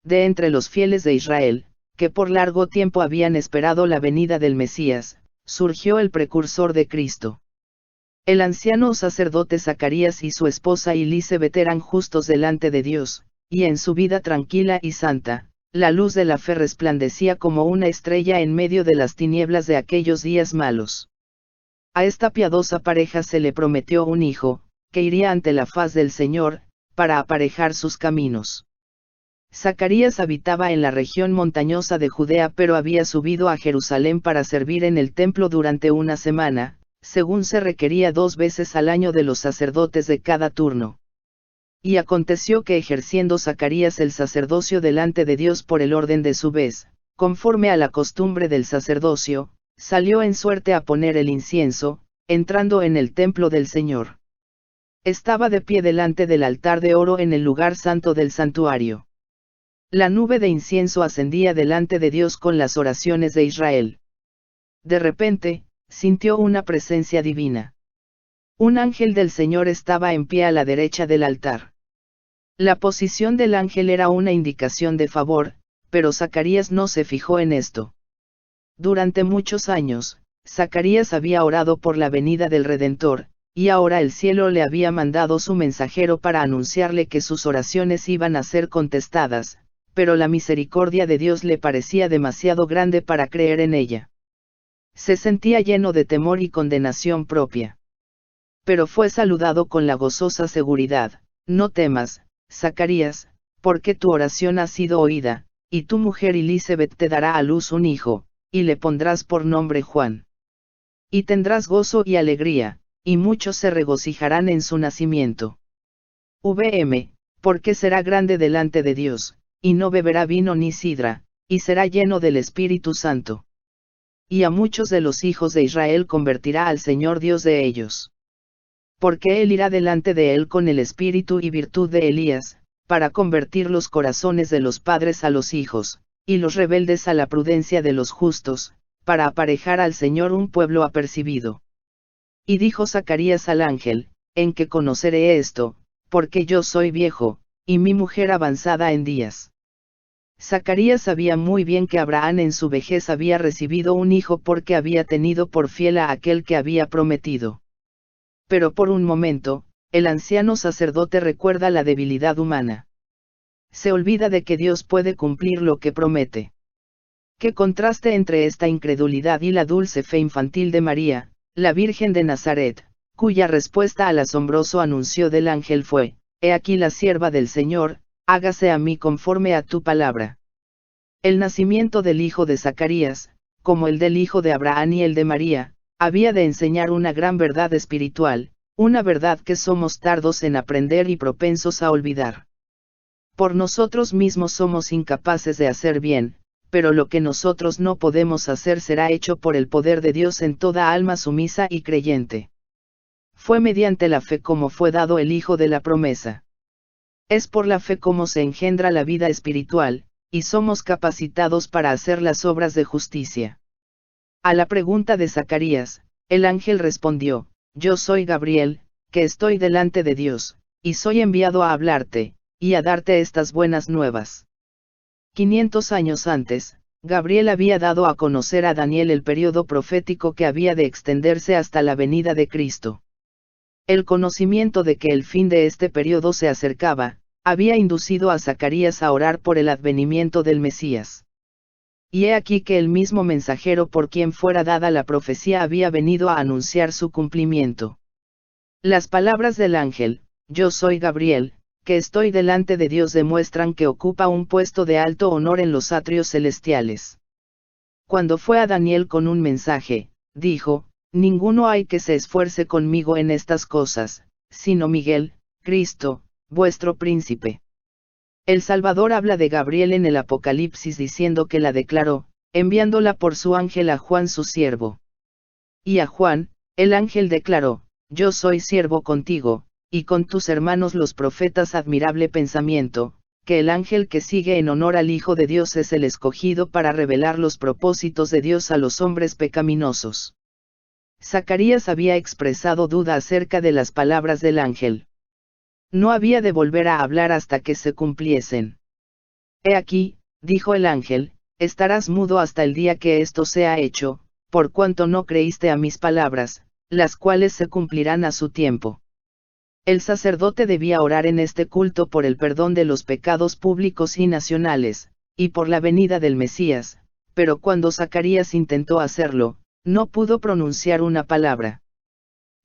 de entre los fieles de Israel, que por largo tiempo habían esperado la venida del Mesías, surgió el precursor de Cristo. El anciano sacerdote Zacarías y su esposa Elisabet eran justos delante de Dios, y en su vida tranquila y santa, la luz de la fe resplandecía como una estrella en medio de las tinieblas de aquellos días malos. A esta piadosa pareja se le prometió un hijo, que iría ante la faz del Señor, para aparejar sus caminos. Zacarías habitaba en la región montañosa de Judea, pero había subido a Jerusalén para servir en el templo durante una semana, según se requería 2 veces al año de los sacerdotes de cada turno. Y aconteció que ejerciendo Zacarías el sacerdocio delante de Dios por el orden de su vez, conforme a la costumbre del sacerdocio, salió en suerte a poner el incienso, entrando en el templo del Señor. Estaba de pie delante del altar de oro en el lugar santo del santuario. La nube de incienso ascendía delante de Dios con las oraciones de Israel. De repente, sintió una presencia divina. Un ángel del Señor estaba en pie a la derecha del altar. La posición del ángel era una indicación de favor, pero Zacarías no se fijó en esto. Durante muchos años, Zacarías había orado por la venida del Redentor, y ahora el cielo le había mandado su mensajero para anunciarle que sus oraciones iban a ser contestadas, pero la misericordia de Dios le parecía demasiado grande para creer en ella. Se sentía lleno de temor y condenación propia. Pero fue saludado con la gozosa seguridad: no temas, Zacarías, porque tu oración ha sido oída, y tu mujer Elisabet te dará a luz un hijo, y le pondrás por nombre Juan. Y tendrás gozo y alegría, y muchos se regocijarán en su nacimiento. Porque será grande delante de Dios, y no beberá vino ni sidra, y será lleno del Espíritu Santo. Y a muchos de los hijos de Israel convertirá al Señor Dios de ellos. Porque él irá delante de él con el espíritu y virtud de Elías, para convertir los corazones de los padres a los hijos, y los rebeldes a la prudencia de los justos, para aparejar al Señor un pueblo apercibido. Y dijo Zacarías al ángel: ¿en qué conoceré esto? Porque yo soy viejo, y mi mujer avanzada en días. Zacarías sabía muy bien que Abraham en su vejez había recibido un hijo porque había tenido por fiel a aquel que había prometido. Pero por un momento, el anciano sacerdote recuerda la debilidad humana. Se olvida de que Dios puede cumplir lo que promete. Qué contraste entre esta incredulidad y la dulce fe infantil de María, la Virgen de Nazaret, cuya respuesta al asombroso anuncio del ángel fue: He aquí la sierva del Señor, hágase a mí conforme a tu palabra. El nacimiento del hijo de Zacarías, como el del hijo de Abraham y el de María, había de enseñar una gran verdad espiritual, una verdad que somos tardos en aprender y propensos a olvidar. Por nosotros mismos somos incapaces de hacer bien, pero lo que nosotros no podemos hacer será hecho por el poder de Dios en toda alma sumisa y creyente. Fue mediante la fe como fue dado el Hijo de la promesa. Es por la fe como se engendra la vida espiritual, y somos capacitados para hacer las obras de justicia. A la pregunta de Zacarías, el ángel respondió: Yo soy Gabriel, que estoy delante de Dios, y soy enviado a hablarte, y a darte estas buenas nuevas. 500 años antes, Gabriel había dado a conocer a Daniel el periodo profético que había de extenderse hasta la venida de Cristo. El conocimiento de que el fin de este periodo se acercaba, había inducido a Zacarías a orar por el advenimiento del Mesías. Y he aquí que el mismo mensajero por quien fuera dada la profecía había venido a anunciar su cumplimiento. Las palabras del ángel: Yo soy Gabriel, que estoy delante de Dios, demuestran que ocupa un puesto de alto honor en los atrios celestiales. Cuando fue a Daniel con un mensaje, dijo: Ninguno hay que se esfuerce conmigo en estas cosas, sino Miguel, Cristo, vuestro príncipe. El Salvador habla de Gabriel en el Apocalipsis diciendo que la declaró, enviándola por su ángel a Juan su siervo. Y a Juan, el ángel declaró: Yo soy siervo contigo, y con tus hermanos los profetas. Admirable pensamiento, que el ángel que sigue en honor al Hijo de Dios es el escogido para revelar los propósitos de Dios a los hombres pecaminosos. Zacarías había expresado duda acerca de las palabras del ángel. No había de volver a hablar hasta que se cumpliesen. He aquí, dijo el ángel, estarás mudo hasta el día que esto sea hecho, por cuanto no creíste a mis palabras, las cuales se cumplirán a su tiempo. El sacerdote debía orar en este culto por el perdón de los pecados públicos y nacionales, y por la venida del Mesías, pero cuando Zacarías intentó hacerlo, no pudo pronunciar una palabra.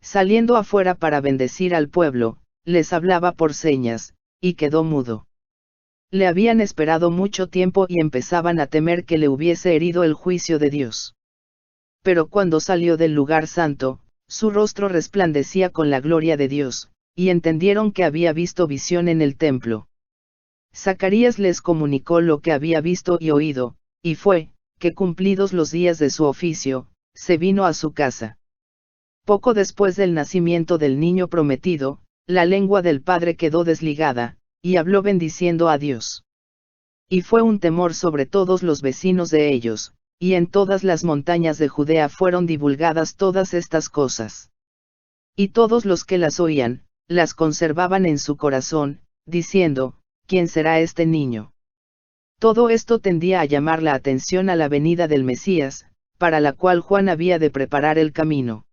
Saliendo afuera para bendecir al pueblo, les hablaba por señas, y quedó mudo. Le habían esperado mucho tiempo y empezaban a temer que le hubiese herido el juicio de Dios. Pero cuando salió del lugar santo, su rostro resplandecía con la gloria de Dios, y entendieron que había visto visión en el templo. Zacarías les comunicó lo que había visto y oído, y fue, que cumplidos los días de su oficio, se vino a su casa. Poco después del nacimiento del niño prometido, la lengua del padre quedó desligada, y habló bendiciendo a Dios. Y fue un temor sobre todos los vecinos de ellos, y en todas las montañas de Judea fueron divulgadas todas estas cosas. Y todos los que las oían, las conservaban en su corazón, diciendo, ¿quién será este niño? Todo esto tendía a llamar la atención a la venida del Mesías, para la cual Juan había de preparar el camino.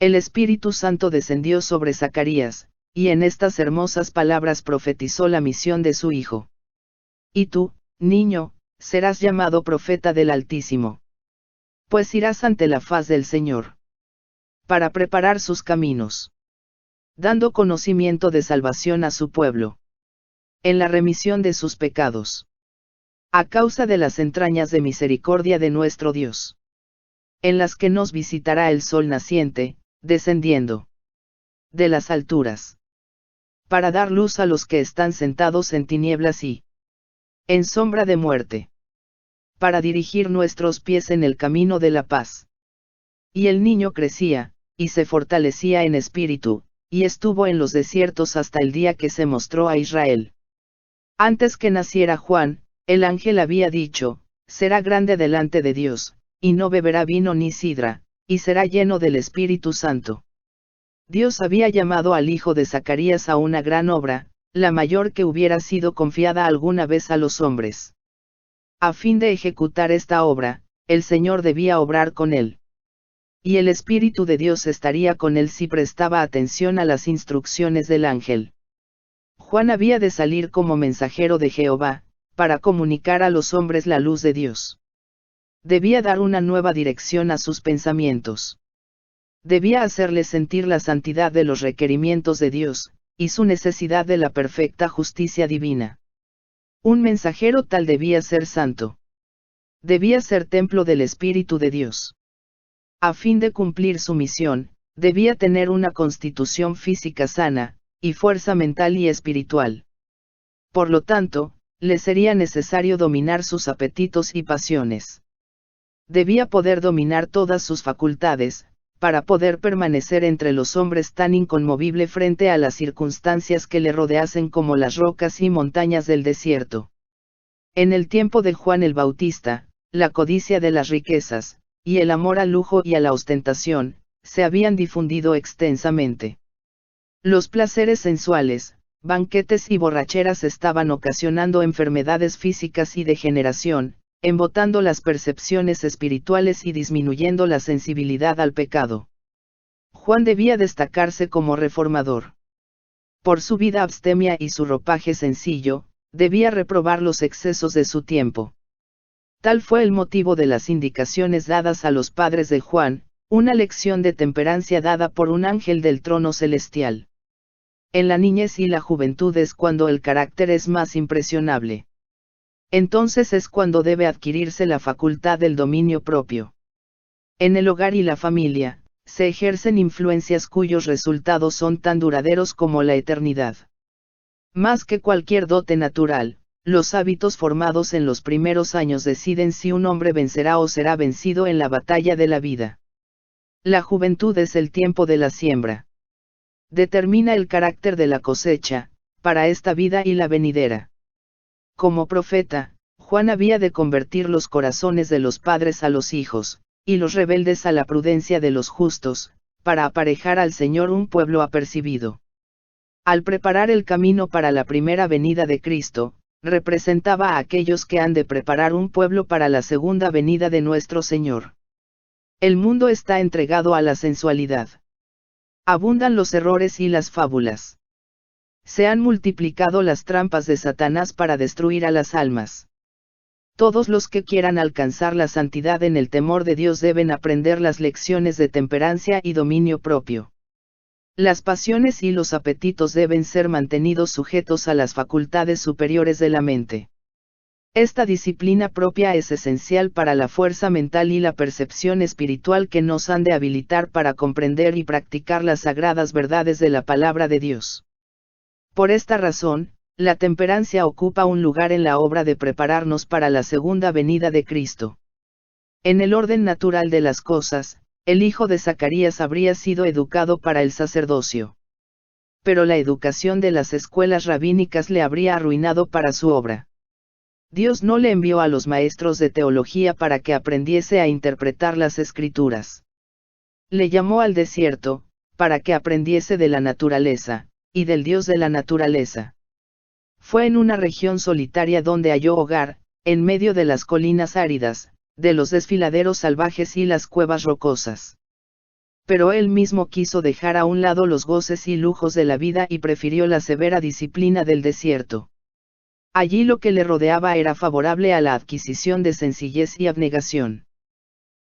El Espíritu Santo descendió sobre Zacarías, y en estas hermosas palabras profetizó la misión de su hijo. Y tú, niño, serás llamado profeta del Altísimo. Pues irás ante la faz del Señor, para preparar sus caminos, dando conocimiento de salvación a su pueblo, en la remisión de sus pecados, a causa de las entrañas de misericordia de nuestro Dios, en las que nos visitará el sol naciente, descendiendo de las alturas, para dar luz a los que están sentados en tinieblas y en sombra de muerte, para dirigir nuestros pies en el camino de la paz. Y el niño crecía, y se fortalecía en espíritu, y estuvo en los desiertos hasta el día que se mostró a Israel. Antes que naciera Juan, el ángel había dicho, será grande delante de Dios, y no beberá vino ni sidra, y será lleno del Espíritu Santo. Dios había llamado al hijo de Zacarías a una gran obra, la mayor que hubiera sido confiada alguna vez a los hombres. A fin de ejecutar esta obra, el Señor debía obrar con él. Y el Espíritu de Dios estaría con él si prestaba atención a las instrucciones del ángel. Juan había de salir como mensajero de Jehová, para comunicar a los hombres la luz de Dios. Debía dar una nueva dirección a sus pensamientos. Debía hacerles sentir la santidad de los requerimientos de Dios, y su necesidad de la perfecta justicia divina. Un mensajero tal debía ser santo. Debía ser templo del Espíritu de Dios. A fin de cumplir su misión, debía tener una constitución física sana, y fuerza mental y espiritual. Por lo tanto, le sería necesario dominar sus apetitos y pasiones. Debía poder dominar todas sus facultades, para poder permanecer entre los hombres tan inconmovible frente a las circunstancias que le rodeasen como las rocas y montañas del desierto. En el tiempo de Juan el Bautista, la codicia de las riquezas, y el amor al lujo y a la ostentación, se habían difundido extensamente. Los placeres sensuales, banquetes y borracheras estaban ocasionando enfermedades físicas y degeneración, embotando las percepciones espirituales y disminuyendo la sensibilidad al pecado. Juan debía destacarse como reformador. Por su vida abstemia y su ropaje sencillo, debía reprobar los excesos de su tiempo. Tal fue el motivo de las indicaciones dadas a los padres de Juan, una lección de temperancia dada por un ángel del trono celestial. En la niñez y la juventud es cuando el carácter es más impresionable. Entonces es cuando debe adquirirse la facultad del dominio propio. En el hogar y la familia, se ejercen influencias cuyos resultados son tan duraderos como la eternidad. Más que cualquier dote natural, los hábitos formados en los primeros años deciden si un hombre vencerá o será vencido en la batalla de la vida. La juventud es el tiempo de la siembra. Determina el carácter de la cosecha, para esta vida y la venidera. Como profeta, Juan había de convertir los corazones de los padres a los hijos, y los rebeldes a la prudencia de los justos, para aparejar al Señor un pueblo apercibido. Al preparar el camino para la primera venida de Cristo, representaba a aquellos que han de preparar un pueblo para la segunda venida de nuestro Señor. El mundo está entregado a la sensualidad. Abundan los errores y las fábulas. Se han multiplicado las trampas de Satanás para destruir a las almas. Todos los que quieran alcanzar la santidad en el temor de Dios deben aprender las lecciones de temperancia y dominio propio. Las pasiones y los apetitos deben ser mantenidos sujetos a las facultades superiores de la mente. Esta disciplina propia es esencial para la fuerza mental y la percepción espiritual que nos han de habilitar para comprender y practicar las sagradas verdades de la palabra de Dios. Por esta razón, la temperancia ocupa un lugar en la obra de prepararnos para la segunda venida de Cristo. En el orden natural de las cosas, el hijo de Zacarías habría sido educado para el sacerdocio. Pero la educación de las escuelas rabínicas le habría arruinado para su obra. Dios no le envió a los maestros de teología para que aprendiese a interpretar las escrituras. Le llamó al desierto, para que aprendiese de la naturaleza, y del Dios de la naturaleza. Fue en una región solitaria donde halló hogar, en medio de las colinas áridas, de los desfiladeros salvajes y las cuevas rocosas. Pero él mismo quiso dejar a un lado los goces y lujos de la vida y prefirió la severa disciplina del desierto. Allí lo que le rodeaba era favorable a la adquisición de sencillez y abnegación.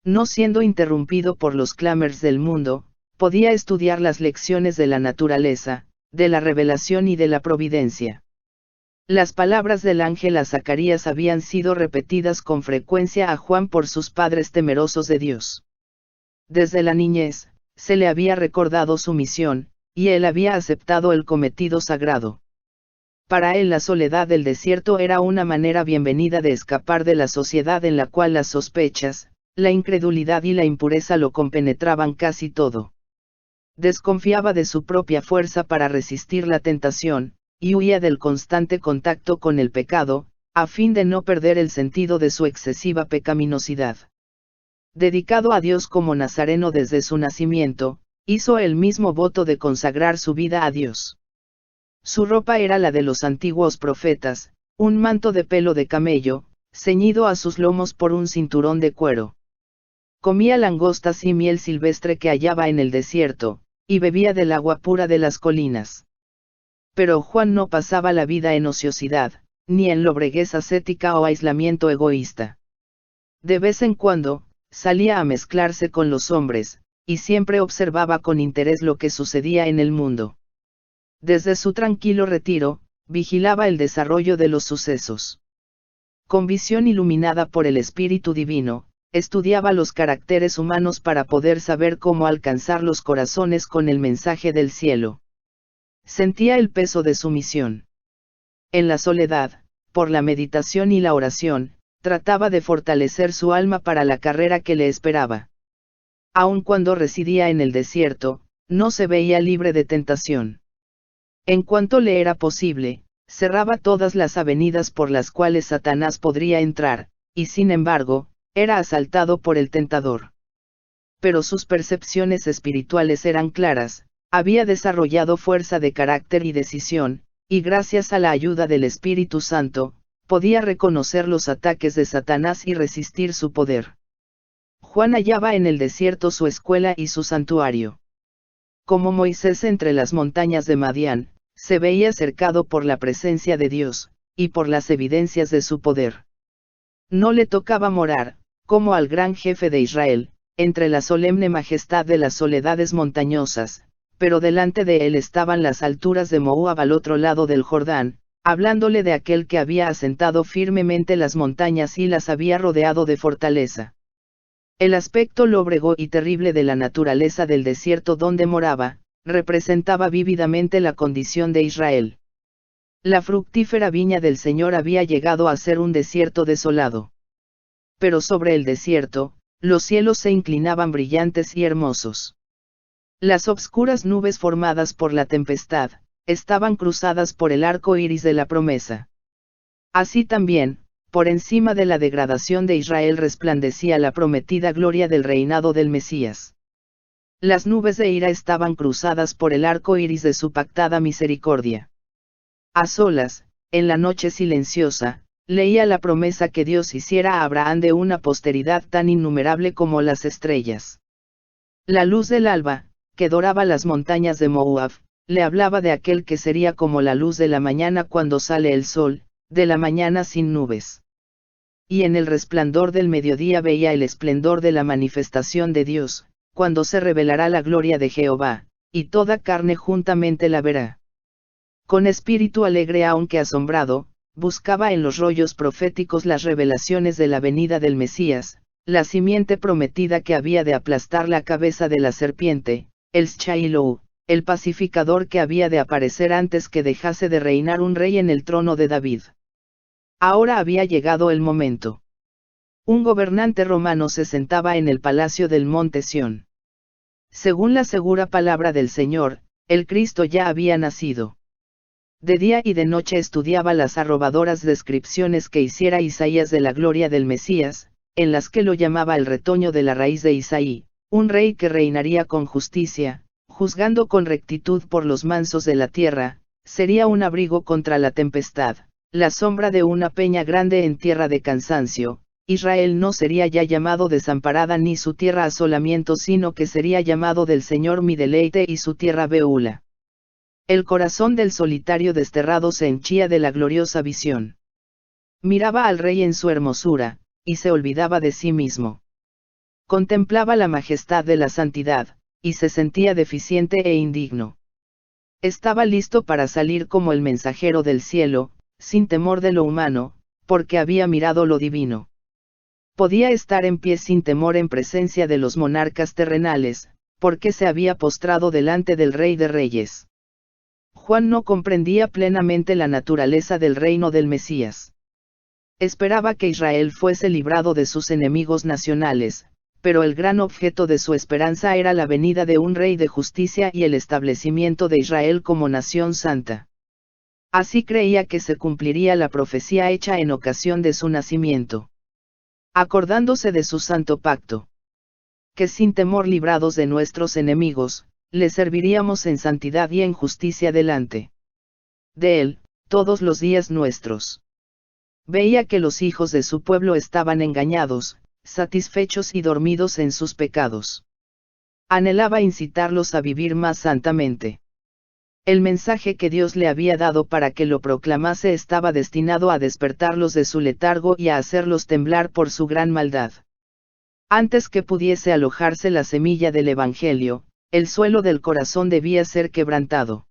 No siendo interrumpido por los clamores del mundo, podía estudiar las lecciones de la naturaleza, de la revelación y de la providencia. Las palabras del ángel a Zacarías habían sido repetidas con frecuencia a Juan por sus padres temerosos de Dios. Desde la niñez, se le había recordado su misión, y él había aceptado el cometido sagrado. Para él la soledad del desierto era una manera bienvenida de escapar de la sociedad en la cual las sospechas, la incredulidad y la impureza lo compenetraban casi todo. Desconfiaba de su propia fuerza para resistir la tentación, y huía del constante contacto con el pecado, a fin de no perder el sentido de su excesiva pecaminosidad. Dedicado a Dios como nazareno desde su nacimiento, hizo el mismo voto de consagrar su vida a Dios. Su ropa era la de los antiguos profetas, un manto de pelo de camello, ceñido a sus lomos por un cinturón de cuero. Comía langostas y miel silvestre que hallaba en el desierto, y bebía del agua pura de las colinas. Pero Juan no pasaba la vida en ociosidad, ni en lobreguez ascética o aislamiento egoísta. De vez en cuando, salía a mezclarse con los hombres, y siempre observaba con interés lo que sucedía en el mundo. Desde su tranquilo retiro, vigilaba el desarrollo de los sucesos. Con visión iluminada por el Espíritu Divino, estudiaba los caracteres humanos para poder saber cómo alcanzar los corazones con el mensaje del cielo. Sentía el peso de su misión. En la soledad, por la meditación y la oración, trataba de fortalecer su alma para la carrera que le esperaba. Aun cuando residía en el desierto, no se veía libre de tentación. En cuanto le era posible, cerraba todas las avenidas por las cuales Satanás podría entrar, y sin embargo, era asaltado por el tentador. Pero sus percepciones espirituales eran claras. Había desarrollado fuerza de carácter y decisión, y gracias a la ayuda del Espíritu Santo, podía reconocer los ataques de Satanás y resistir su poder. Juan hallaba en el desierto su escuela y su santuario. Como Moisés entre las montañas de Madián, se veía cercado por la presencia de Dios, y por las evidencias de su poder. No le tocaba morar, como al gran jefe de Israel, entre la solemne majestad de las soledades montañosas, pero delante de él estaban las alturas de Moab al otro lado del Jordán, hablándole de aquel que había asentado firmemente las montañas y las había rodeado de fortaleza. El aspecto lóbrego y terrible de la naturaleza del desierto donde moraba, representaba vívidamente la condición de Israel. La fructífera viña del Señor había llegado a ser un desierto desolado. Pero sobre el desierto, los cielos se inclinaban brillantes y hermosos. Las obscuras nubes formadas por la tempestad, estaban cruzadas por el arco iris de la promesa. Así también, por encima de la degradación de Israel resplandecía la prometida gloria del reinado del Mesías. Las nubes de ira estaban cruzadas por el arco iris de su pactada misericordia. A solas, en la noche silenciosa, leía la promesa que Dios hiciera a Abraham de una posteridad tan innumerable como las estrellas. La luz del alba, que doraba las montañas de Moab, le hablaba de aquel que sería como la luz de la mañana cuando sale el sol, de la mañana sin nubes. Y en el resplandor del mediodía veía el esplendor de la manifestación de Dios, cuando se revelará la gloria de Jehová, y toda carne juntamente la verá. Con espíritu alegre aunque asombrado, buscaba en los rollos proféticos las revelaciones de la venida del Mesías, la simiente prometida que había de aplastar la cabeza de la serpiente, el Shiloh, el pacificador que había de aparecer antes que dejase de reinar un rey en el trono de David. Ahora había llegado el momento. Un gobernante romano se sentaba en el palacio del monte Sión. Según la segura palabra del Señor, el Cristo ya había nacido. De día y de noche estudiaba las arrobadoras descripciones que hiciera Isaías de la gloria del Mesías, en las que lo llamaba el retoño de la raíz de Isaí, un rey que reinaría con justicia, juzgando con rectitud por los mansos de la tierra, sería un abrigo contra la tempestad, la sombra de una peña grande en tierra de cansancio. Israel no sería ya llamado desamparada ni su tierra asolamiento, sino que sería llamado del Señor mi deleite y su tierra Beula. El corazón del solitario desterrado se henchía de la gloriosa visión. Miraba al rey en su hermosura, y se olvidaba de sí mismo. Contemplaba la majestad de la santidad, y se sentía deficiente e indigno. Estaba listo para salir como el mensajero del cielo, sin temor de lo humano, porque había mirado lo divino. Podía estar en pie sin temor en presencia de los monarcas terrenales, porque se había postrado delante del Rey de Reyes. Juan no comprendía plenamente la naturaleza del reino del Mesías. Esperaba que Israel fuese librado de sus enemigos nacionales, pero el gran objeto de su esperanza era la venida de un rey de justicia y el establecimiento de Israel como nación santa. Así creía que se cumpliría la profecía hecha en ocasión de su nacimiento. Acordándose de su santo pacto. Que sin temor librados de nuestros enemigos, le serviríamos en santidad y en justicia delante de él, todos los días nuestros. Veía que los hijos de su pueblo estaban engañados, satisfechos y dormidos en sus pecados. Anhelaba incitarlos a vivir más santamente. El mensaje que Dios le había dado para que lo proclamase estaba destinado a despertarlos de su letargo y a hacerlos temblar por su gran maldad. Antes que pudiese alojarse la semilla del Evangelio, el suelo del corazón debía ser quebrantado.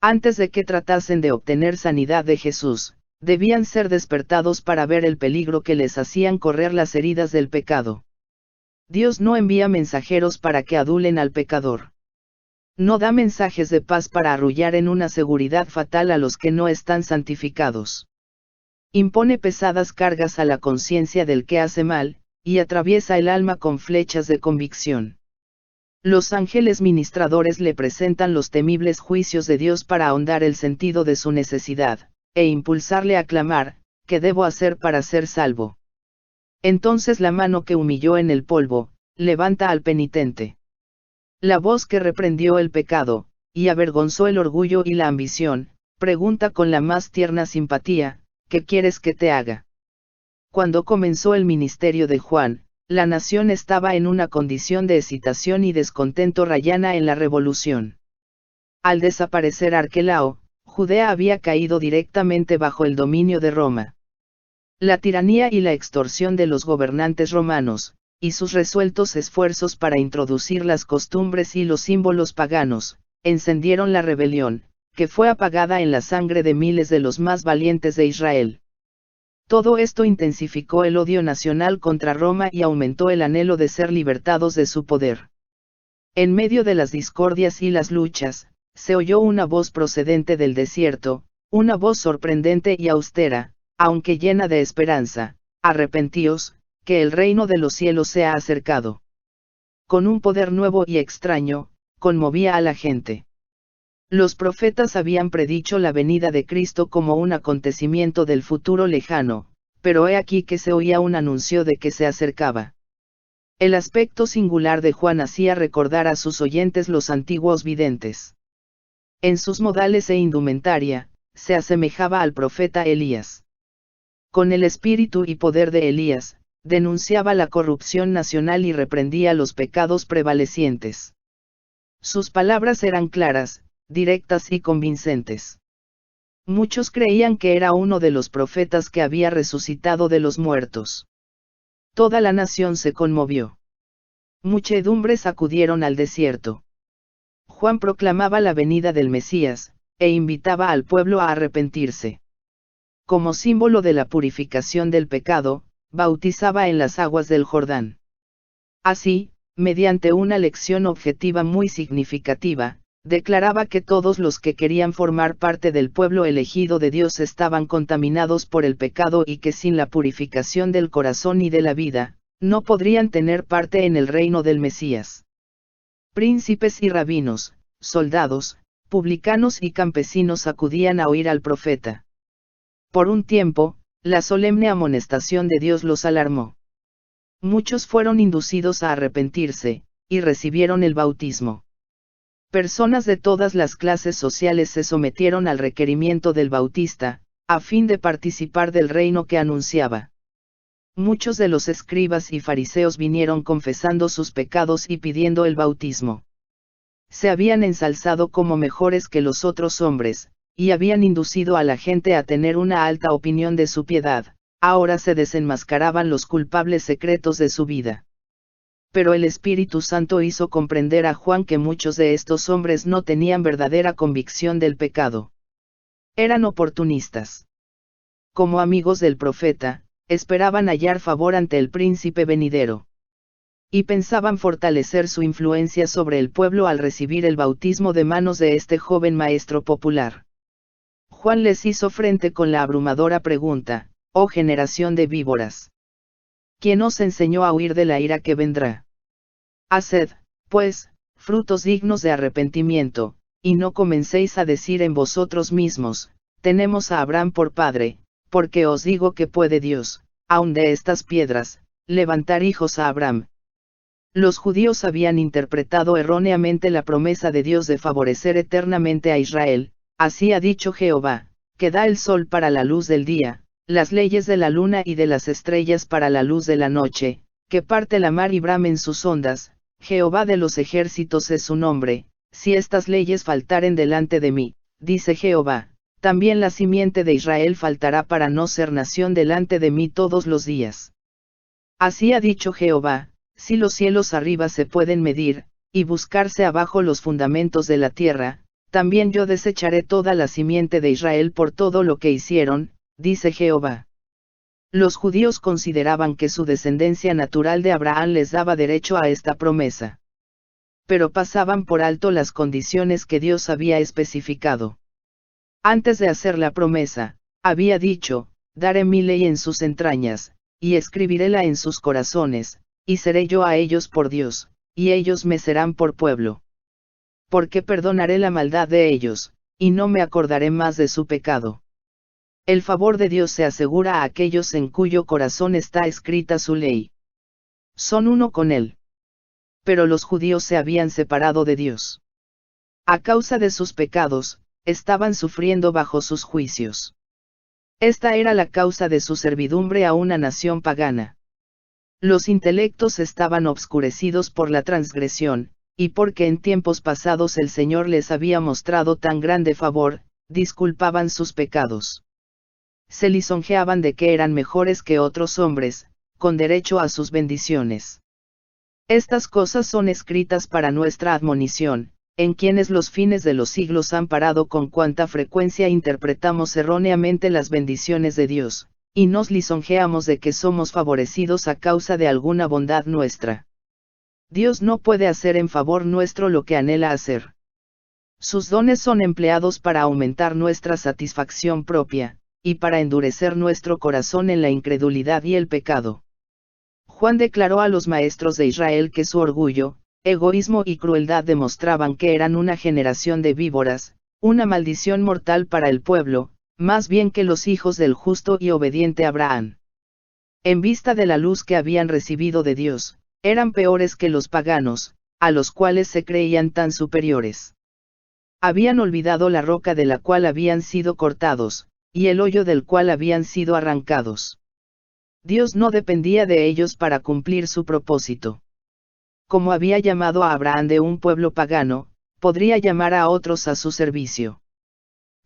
Antes de que tratasen de obtener sanidad de Jesús, debían ser despertados para ver el peligro que les hacían correr las heridas del pecado. Dios no envía mensajeros para que adulen al pecador. No da mensajes de paz para arrullar en una seguridad fatal a los que no están santificados. Impone pesadas cargas a la conciencia del que hace mal, y atraviesa el alma con flechas de convicción. Los ángeles ministradores le presentan los temibles juicios de Dios para ahondar el sentido de su necesidad, e impulsarle a clamar, ¿qué debo hacer para ser salvo? Entonces la mano que humilló en el polvo, levanta al penitente. La voz que reprendió el pecado, y avergonzó el orgullo y la ambición, pregunta con la más tierna simpatía, ¿qué quieres que te haga? Cuando comenzó el ministerio de Juan, la nación estaba en una condición de excitación y descontento rayana en la revolución. Al desaparecer Arquelao, Judea había caído directamente bajo el dominio de Roma. La tiranía y la extorsión de los gobernantes romanos, y sus resueltos esfuerzos para introducir las costumbres y los símbolos paganos, encendieron la rebelión, que fue apagada en la sangre de miles de los más valientes de Israel. Todo esto intensificó el odio nacional contra Roma y aumentó el anhelo de ser libertados de su poder. En medio de las discordias y las luchas, se oyó una voz procedente del desierto, una voz sorprendente y austera, aunque llena de esperanza: arrepentíos, que el reino de los cielos se ha acercado. Con un poder nuevo y extraño, conmovía a la gente. Los profetas habían predicho la venida de Cristo como un acontecimiento del futuro lejano, pero he aquí que se oía un anuncio de que se acercaba. El aspecto singular de Juan hacía recordar a sus oyentes los antiguos videntes. En sus modales e indumentaria, se asemejaba al profeta Elías. Con el espíritu y poder de Elías, denunciaba la corrupción nacional y reprendía los pecados prevalecientes. Sus palabras eran claras, directas y convincentes. Muchos creían que era uno de los profetas que había resucitado de los muertos. Toda la nación se conmovió. Muchedumbres acudieron al desierto. Juan proclamaba la venida del Mesías, e invitaba al pueblo a arrepentirse. Como símbolo de la purificación del pecado, bautizaba en las aguas del Jordán. Así, mediante una lección objetiva muy significativa, declaraba que todos los que querían formar parte del pueblo elegido de Dios estaban contaminados por el pecado y que sin la purificación del corazón y de la vida, no podrían tener parte en el reino del Mesías. Príncipes y rabinos, soldados, publicanos y campesinos acudían a oír al profeta. Por un tiempo, la solemne amonestación de Dios los alarmó. Muchos fueron inducidos a arrepentirse, y recibieron el bautismo. Personas de todas las clases sociales se sometieron al requerimiento del Bautista, a fin de participar del reino que anunciaba. Muchos de los escribas y fariseos vinieron confesando sus pecados y pidiendo el bautismo. Se habían ensalzado como mejores que los otros hombres, y habían inducido a la gente a tener una alta opinión de su piedad. Ahora se desenmascaraban los culpables secretos de su vida. Pero el Espíritu Santo hizo comprender a Juan que muchos de estos hombres no tenían verdadera convicción del pecado. Eran oportunistas. Como amigos del profeta, esperaban hallar favor ante el príncipe venidero. Y pensaban fortalecer su influencia sobre el pueblo al recibir el bautismo de manos de este joven maestro popular. Juan les hizo frente con la abrumadora pregunta: «Oh generación de víboras, ¿quién os enseñó a huir de la ira que vendrá? Haced, pues, frutos dignos de arrepentimiento, y no comencéis a decir en vosotros mismos: tenemos a Abraham por padre, porque os digo que puede Dios, aun de estas piedras, levantar hijos a Abraham». Los judíos habían interpretado erróneamente la promesa de Dios de favorecer eternamente a Israel. Así ha dicho Jehová, que da el sol para la luz del día, las leyes de la luna y de las estrellas para la luz de la noche, que parte la mar y bramen sus ondas. Jehová de los ejércitos es su nombre. Si estas leyes faltaren delante de mí, dice Jehová, también la simiente de Israel faltará para no ser nación delante de mí todos los días. Así ha dicho Jehová, si los cielos arriba se pueden medir, y buscarse abajo los fundamentos de la tierra, también yo desecharé toda la simiente de Israel por todo lo que hicieron, dice Jehová. Los judíos consideraban que su descendencia natural de Abraham les daba derecho a esta promesa. Pero pasaban por alto las condiciones que Dios había especificado. Antes de hacer la promesa, había dicho: daré mi ley en sus entrañas, y escribiréla en sus corazones, y seré yo a ellos por Dios, y ellos me serán por pueblo. Porque perdonaré la maldad de ellos, y no me acordaré más de su pecado. El favor de Dios se asegura a aquellos en cuyo corazón está escrita su ley. Son uno con él. Pero los judíos se habían separado de Dios. A causa de sus pecados, estaban sufriendo bajo sus juicios. Esta era la causa de su servidumbre a una nación pagana. Los intelectos estaban obscurecidos por la transgresión, y porque en tiempos pasados el Señor les había mostrado tan grande favor, disculpaban sus pecados. Se lisonjeaban de que eran mejores que otros hombres, con derecho a sus bendiciones. Estas cosas son escritas para nuestra admonición, en quienes los fines de los siglos han parado con cuánta frecuencia interpretamos erróneamente las bendiciones de Dios, y nos lisonjeamos de que somos favorecidos a causa de alguna bondad nuestra. Dios no puede hacer en favor nuestro lo que anhela hacer. Sus dones son empleados para aumentar nuestra satisfacción propia, y para endurecer nuestro corazón en la incredulidad y el pecado. Juan declaró a los maestros de Israel que su orgullo, egoísmo y crueldad demostraban que eran una generación de víboras, una maldición mortal para el pueblo, más bien que los hijos del justo y obediente Abraham. En vista de la luz que habían recibido de Dios, eran peores que los paganos, a los cuales se creían tan superiores. Habían olvidado la roca de la cual habían sido cortados, y el hoyo del cual habían sido arrancados. Dios no dependía de ellos para cumplir su propósito. Como había llamado a Abraham de un pueblo pagano, podría llamar a otros a su servicio.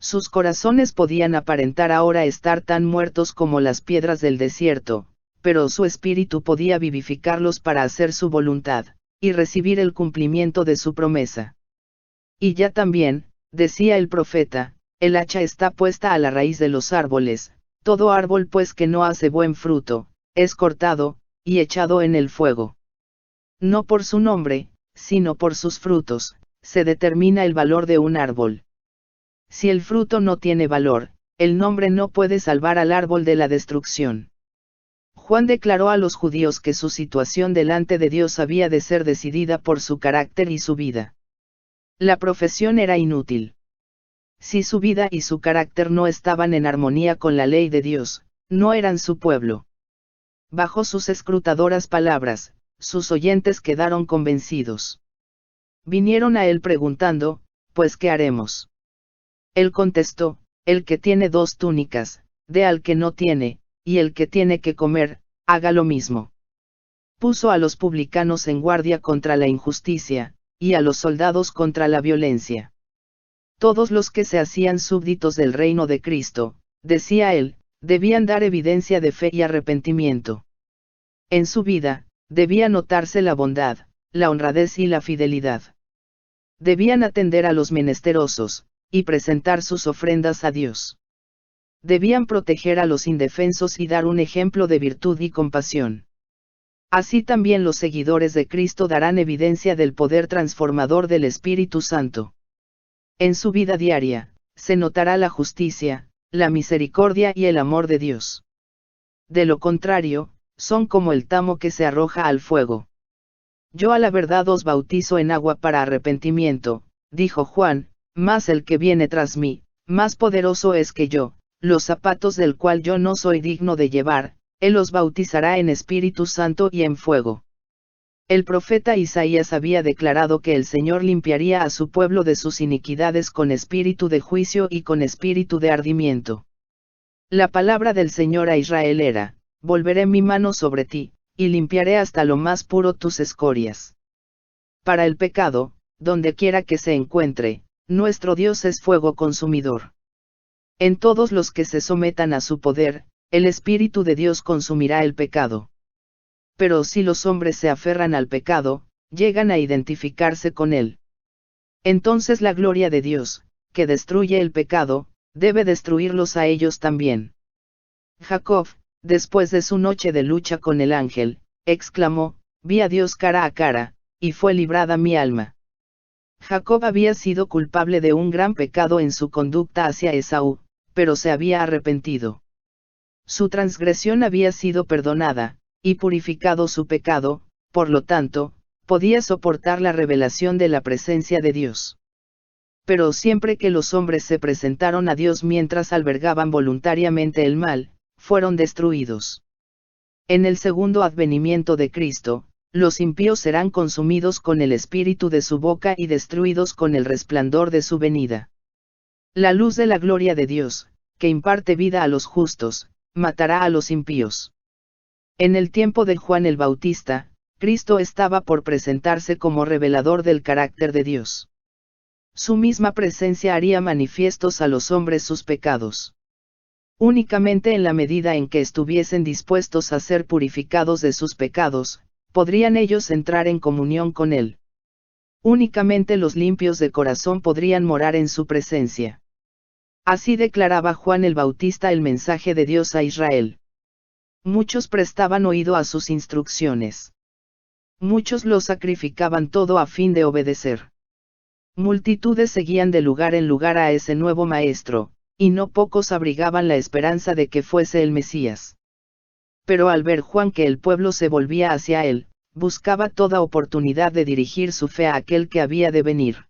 Sus corazones podían aparentar ahora estar tan muertos como las piedras del desierto, pero su espíritu podía vivificarlos para hacer su voluntad, y recibir el cumplimiento de su promesa. Y ya también, decía el profeta, el hacha está puesta a la raíz de los árboles, todo árbol pues que no hace buen fruto, es cortado, y echado en el fuego. No por su nombre, sino por sus frutos, se determina el valor de un árbol. Si el fruto no tiene valor, el nombre no puede salvar al árbol de la destrucción. Juan declaró a los judíos que su situación delante de Dios había de ser decidida por su carácter y su vida. La profesión era inútil. Si su vida y su carácter no estaban en armonía con la ley de Dios, no eran su pueblo. Bajo sus escrutadoras palabras, sus oyentes quedaron convencidos. Vinieron a él preguntando, pues ¿qué haremos? Él contestó, el que tiene 2 túnicas, dé al que no tiene, y el que tiene que comer, haga lo mismo. Puso a los publicanos en guardia contra la injusticia, y a los soldados contra la violencia. Todos los que se hacían súbditos del reino de Cristo, decía él, debían dar evidencia de fe y arrepentimiento. En su vida, debía notarse la bondad, la honradez y la fidelidad. Debían atender a los menesterosos, y presentar sus ofrendas a Dios. Debían proteger a los indefensos y dar un ejemplo de virtud y compasión. Así también los seguidores de Cristo darán evidencia del poder transformador del Espíritu Santo. En su vida diaria, se notará la justicia, la misericordia y el amor de Dios. De lo contrario, son como el tamo que se arroja al fuego. Yo a la verdad os bautizo en agua para arrepentimiento, dijo Juan, mas el que viene tras mí, más poderoso es que yo, los zapatos del cual yo no soy digno de llevar, él os bautizará en Espíritu Santo y en fuego. El profeta Isaías había declarado que el Señor limpiaría a su pueblo de sus iniquidades con espíritu de juicio y con espíritu de ardimiento. La palabra del Señor a Israel era, volveré mi mano sobre ti, y limpiaré hasta lo más puro tus escorias. Para el pecado, donde quiera que se encuentre, nuestro Dios es fuego consumidor. En todos los que se sometan a su poder, el Espíritu de Dios consumirá el pecado. Pero si los hombres se aferran al pecado, llegan a identificarse con él. Entonces la gloria de Dios, que destruye el pecado, debe destruirlos a ellos también. Jacob, después de su noche de lucha con el ángel, exclamó, vi a Dios cara a cara, y fue librada mi alma. Jacob había sido culpable de un gran pecado en su conducta hacia Esaú, pero se había arrepentido. Su transgresión había sido perdonada, y purificado su pecado, por lo tanto, podía soportar la revelación de la presencia de Dios. Pero siempre que los hombres se presentaron a Dios mientras albergaban voluntariamente el mal, fueron destruidos. En el segundo advenimiento de Cristo, los impíos serán consumidos con el espíritu de su boca y destruidos con el resplandor de su venida. La luz de la gloria de Dios, que imparte vida a los justos, matará a los impíos. En el tiempo de Juan el Bautista, Cristo estaba por presentarse como revelador del carácter de Dios. Su misma presencia haría manifiestos a los hombres sus pecados. Únicamente en la medida en que estuviesen dispuestos a ser purificados de sus pecados, podrían ellos entrar en comunión con Él. Únicamente los limpios de corazón podrían morar en su presencia. Así declaraba Juan el Bautista el mensaje de Dios a Israel. Muchos prestaban oído a sus instrucciones. Muchos lo sacrificaban todo a fin de obedecer. Multitudes seguían de lugar en lugar a ese nuevo maestro, y no pocos abrigaban la esperanza de que fuese el Mesías. Pero al ver Juan que el pueblo se volvía hacia él, buscaba toda oportunidad de dirigir su fe a aquel que había de venir.